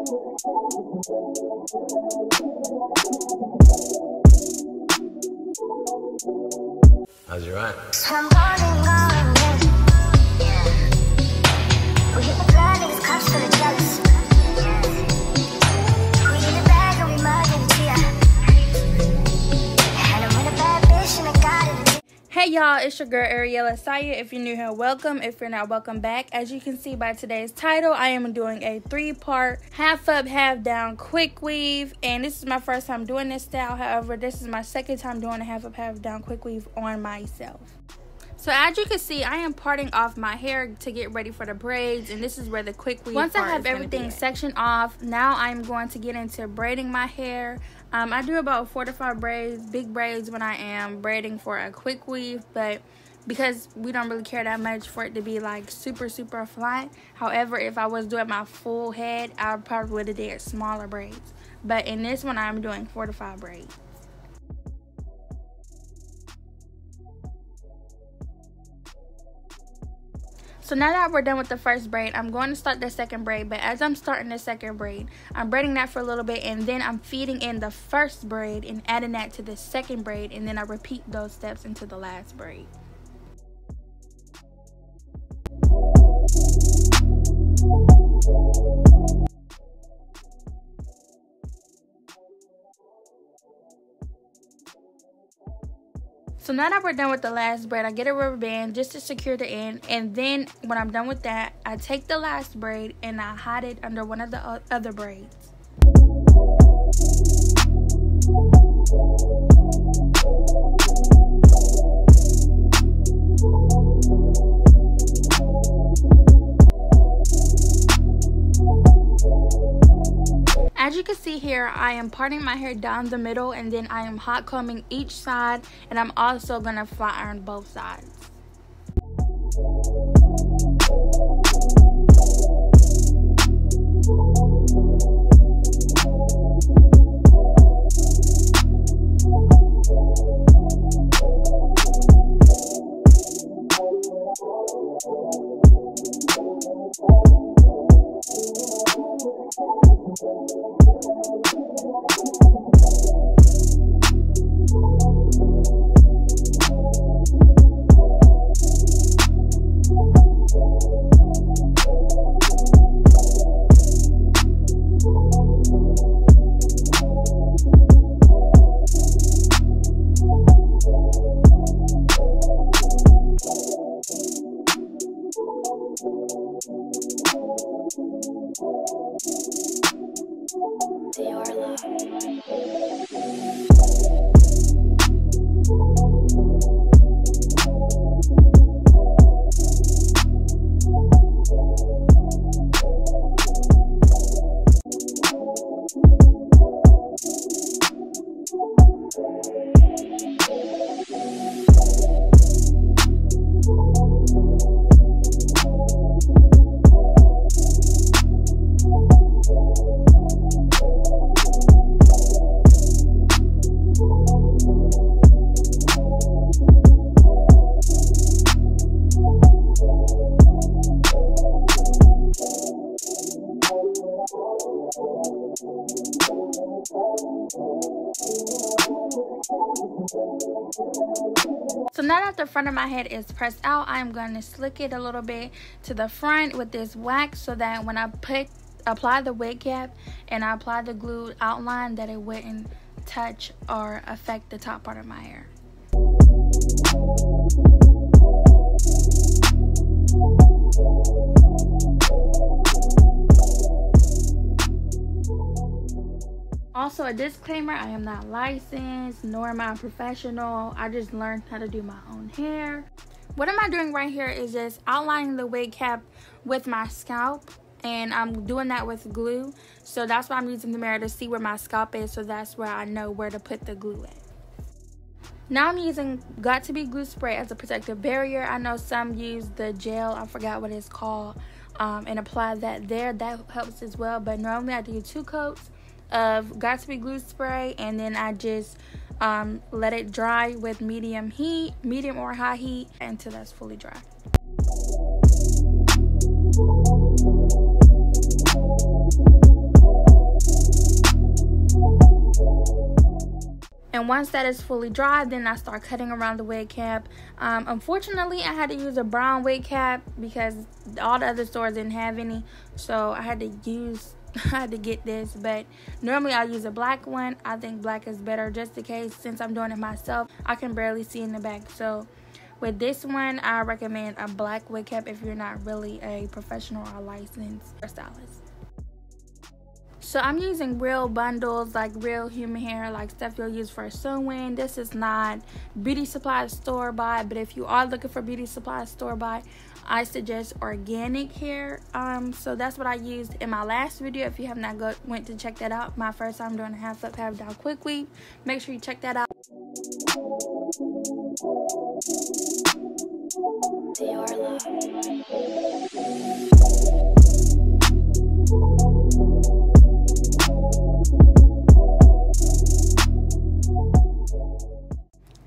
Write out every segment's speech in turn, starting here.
How's your aunt? Hey y'all, it's your girl Ariella Saya. If you're new here, welcome. If you're not, welcome back. As you can see by today's title, I am doing a 3-part half up, half down quick weave. And this is my first time doing this style. However, this is my second time doing a half up, half down quick weave on myself. So as you can see, I am parting off my hair to get ready for the braids, and this is where the quick weave part is. Once I have everything sectioned off, now I'm going to get into braiding my hair. I do about 4 to 5 braids, big braids, when I am braiding for a quick weave, but because we don't really care that much for it to be like super flat. However, if I was doing my full head, I probably would have did smaller braids. But in this one, I'm doing 4 to 5 braids. So now that we're done with the first braid, I'm going to start the second braid. But as I'm starting the second braid, I'm braiding that for a little bit, and then I'm feeding in the first braid and adding that to the second braid, and then I repeat those steps into the last braid. So now that we're done with the last braid, I get a rubber band just to secure the end, and then when I'm done with that, I take the last braid and I hide it under one of the other braids. As you can see here, I am parting my hair down the middle, and then I am hot combing each side, and I'm also going to flat iron both sides. So now that the front of my head is pressed out, I'm going to slick it a little bit to the front with this wax, so that when I apply the wig cap and I apply the glue outline, that it wouldn't touch or affect the top part of my hair. Also, a disclaimer, I am not licensed, nor am I a professional. I just learned how to do my own hair. What am I doing right here is just outlining the wig cap with my scalp, and I'm doing that with glue. So that's why I'm using the mirror to see where my scalp is, so that's where I know where to put the glue at. Now I'm using Got To Be glue spray as a protective barrier. I know some use the gel, I forgot what it's called, and apply that there. That helps as well, but normally I do 2 coats of Got To Be glue spray, and then I just let it dry with medium or high heat until that's fully dry. And once that is fully dry, then I start cutting around the wig cap. Unfortunately, I had to use a brown wig cap because all the other stores didn't have any, so I had to get this. But normally I use a black one. I think black is better just in case, since I'm doing it myself, I can barely see in the back. So with this one, I recommend a black wig cap if you're not really a professional or licensed hairstylist. So I'm using real bundles, like real human hair, like stuff you'll use for sewing. This is not beauty supply store-bought, but if you are looking for beauty supply store-bought, I suggest organic hair. So that's what I used in my last video. If you have not went to check that out, my first time doing a half up, half down quick weave, make sure you check that out.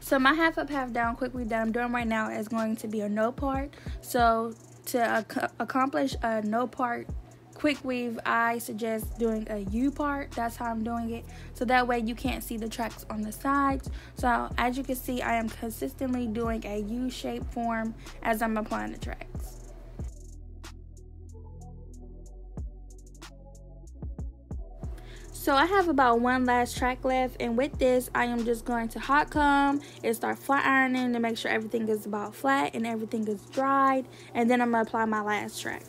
So my half up, half down quick weave that I'm doing right now is going to be a no part. So to accomplish a no part quick weave, I suggest doing a U part. That's how I'm doing it. So that way you can't see the tracks on the sides. So as you can see, I am consistently doing a U shape form as I'm applying the tracks. So I have about one last track left, and with this I am just going to hot comb and start flat ironing to make sure everything is about flat and everything is dried, and then I'm going to apply my last track.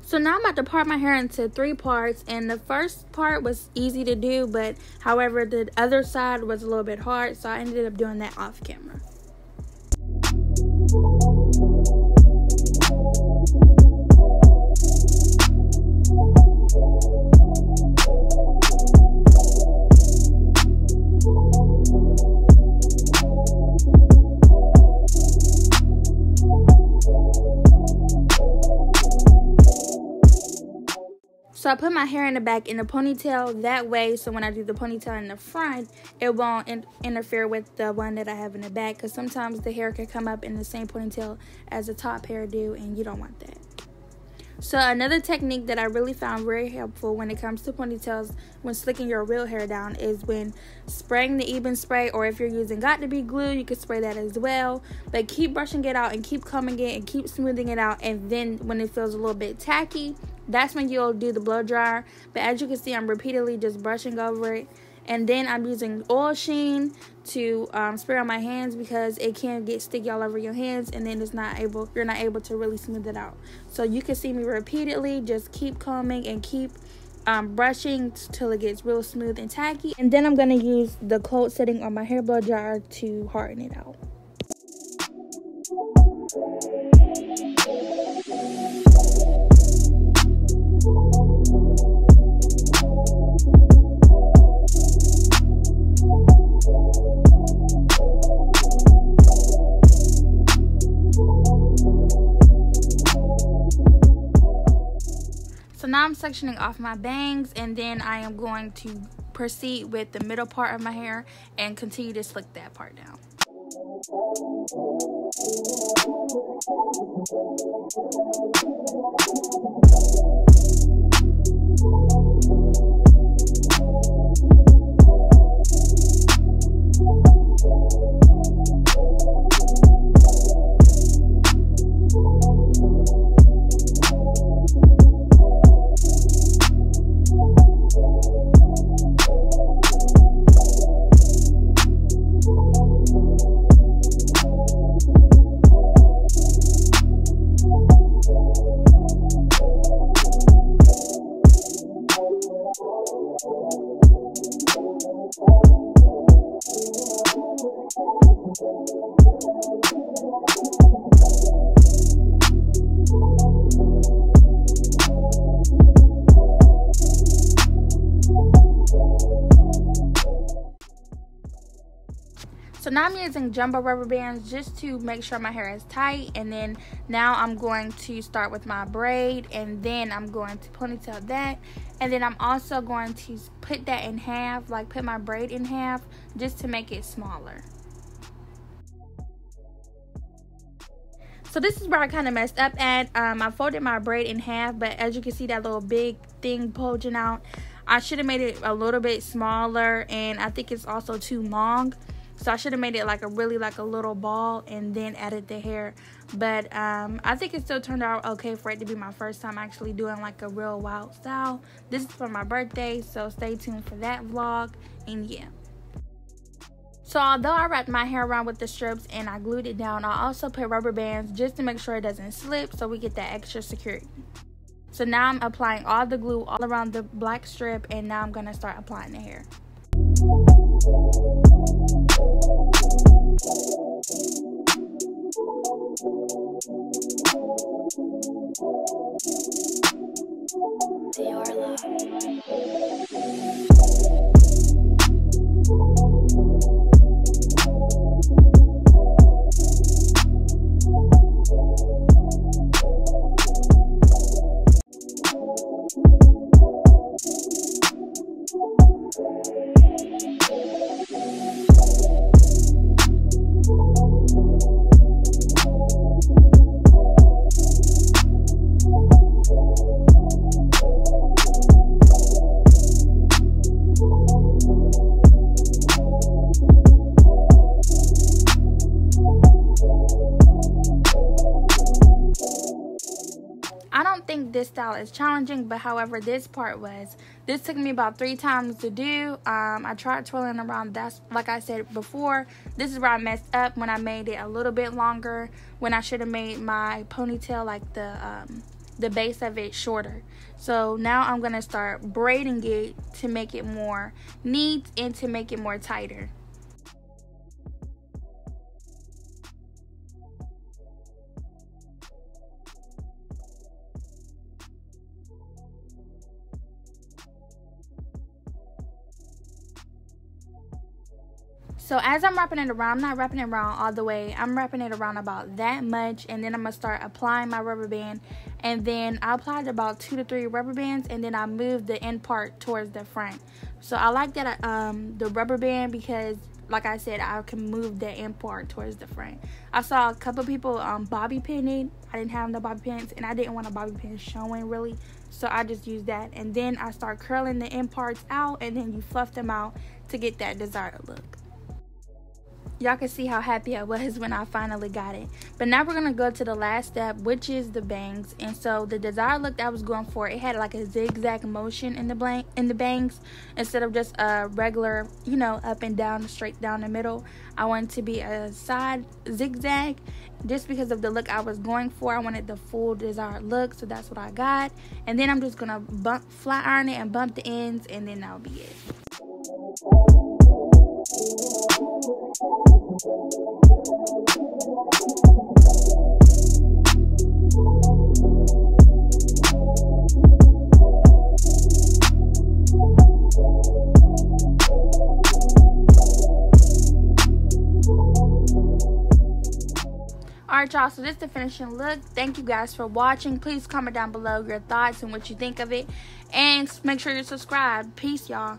So now I'm about to part my hair into 3 parts, and the first part was easy to do, but however the other side was a little bit hard, so I ended up doing that off camera. So I put my hair in the back in a ponytail that way, so when I do the ponytail in the front, it won't interfere with the one that I have in the back, because sometimes the hair can come up in the same ponytail as the top hairdo, and you don't want that. So another technique that I really found very helpful when it comes to ponytails when slicking your real hair down is when spraying the even spray, or if you're using got to be glue, you can spray that as well. But keep brushing it out and keep combing it and keep smoothing it out, and then when it feels a little bit tacky, that's when you'll do the blow dryer. But as you can see, I'm repeatedly just brushing over it. And then I'm using oil sheen to spray on my hands, because it can get sticky all over your hands, and then you're not able to really smooth it out. So you can see me repeatedly just keep combing and keep brushing till it gets real smooth and tacky. And then I'm going to use the cold setting on my hair blow dryer to harden it out. So now I'm sectioning off my bangs, and then I am going to proceed with the middle part of my hair and continue to slick that part down. So now I'm using jumbo rubber bands just to make sure my hair is tight, and then now I'm going to start with my braid, and then I'm going to ponytail that, and then I'm also going to put that in half, like put my braid in half just to make it smaller. So this is where I kind of messed up at. I folded my braid in half, but as you can see that little big thing bulging out, I should have made it a little bit smaller, and I think it's also too long. So I should have made it like a little ball and then added the hair. But I think it still turned out okay for it to be my first time actually doing like a real wild style. This is for my birthday, so stay tuned for that vlog. And yeah. So although I wrapped my hair around with the strips and I glued it down, I also put rubber bands just to make sure it doesn't slip, so we get that extra security. So now I'm applying all the glue all around the black strip, and now I'm going to start applying the hair. I don't think this style is challenging, but however this part was. This took me about 3 times to do. I tried twirling around. That's like I said before, this is where I messed up when I made it a little bit longer, when I should have made my ponytail like the base of it shorter. So now I'm gonna start braiding it to make it more neat and to make it more tighter. So as I'm wrapping it around, I'm not wrapping it around all the way. I'm wrapping it around about that much, and then I'm going to start applying my rubber band. And then I applied about 2 to 3 rubber bands, and then I moved the end part towards the front. So I like that the rubber band because, like I said, I can move the end part towards the front. I saw a couple people bobby pin it. I didn't have no bobby pins, and I didn't want a bobby pin showing really. So I just used that. And then I start curling the end parts out, and then you fluff them out to get that desired look. Y'all can see how happy I was when I finally got it. But now we're going to go to the last step, which is the bangs. And so the desired look that I was going for, it had like a zigzag motion in the bangs instead of just a regular, you know, up and down, straight down the middle. I wanted to be a side zigzag just because of the look I was going for. I wanted the full desired look, so that's what I got. And then I'm just going to flat iron it and bump the ends, and then that'll be it. Alright y'all, so this is the finishing look. Thank you guys for watching. Please comment down below your thoughts and what you think of it, and make sure you're subscribed. Peace y'all.